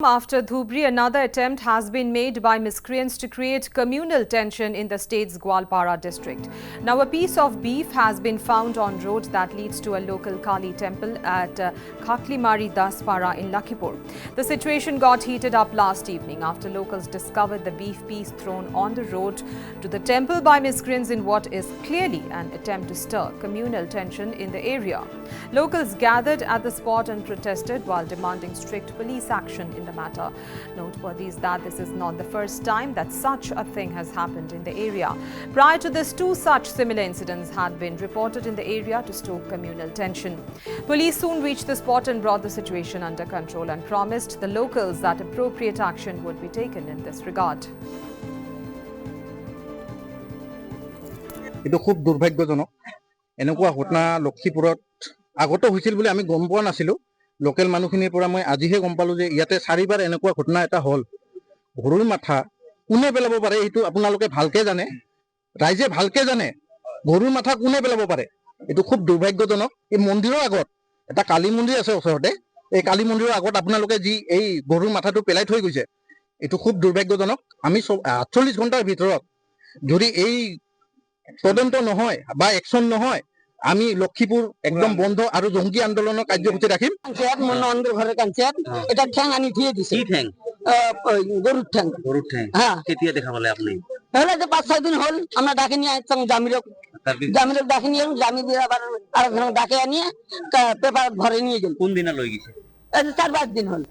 After Dhubri, another attempt has been made by miscreants to create communal tension in the state's Gwalpara district. Now, a piece of beef has been found on road that leads to a local Kali temple at Khaklimari Daspara in Lakhipur. The situation got heated up last evening after locals discovered the beef piece thrown on the road to the temple by miscreants in what is clearly an attempt to stir communal tension in the area. Locals gathered at the spot and protested while demanding strict police action in the matter. Noteworthy is that this is not the first time that such a thing has happened in the area. Prior to this, 2 such similar incidents had been reported in the area to stoke communal tension. Police soon reached the spot and brought the situation under control and promised the locals that appropriate action would be taken in this regard. এটা খুব দুর্ভাগ্যজনক এনেকুৱা ঘটনা লক্ষীপুৰত আগতে হৈছিল বুলি আমি গম পোৱা নাছিলো লোকেল মানুহখিনিৰ পৰা মই আজিহে গম পালো যে ইয়াতে 4বাৰ এনেকুৱা ঘটনা এটা হল গৰুৰ মাথা কোনে পেলাব পাৰে এইটো আপোনালোকে ভালকে জানে ৰাইজে ভালকে জানে গৰুৰ মাথা কোনে পেলাব পাৰে এইটো খুব দুৰ্ভাগ্যজনক এই মন্দিৰৰ আগত এটা কালী মন্দিৰ আছে ওচৰতে এই কালী মন্দিৰৰ আগত আপোনালোকে যি এই গৰুৰ মাথাটো পেলাই থৈ গৈছে এইটো খুব দুৰ্ভাগ্যজনক আমি 48 ঘণ্টাৰ ভিতৰত যদি এই তদন্ত নহয় বা একশন নহয় আমি লক্ষীপুর একদম বন্ধ আর জঙ্গি আন্দোলনের কার্যসূচী রাখিম পঞ্চায়েত মন্দির ঘরের পঞ্চায়েত এটা ঠ্যাং আনি দিয়ে দিছে কি ঠ্যাং গরুর ঠ্যাং হ্যাঁ কেতিয়া দেখা পালে আপনি হলে যে 5-6 দিন হল আমরা ডাকে নিয়ে আসতাম জামিরক ডাকে নিয়ে জামি দিয়ে আবার আরেকজন ডাকে আনিয়ে পেপার ভরে নিয়ে গেল কোন দিনা লই গেছে 4-5 দিন হল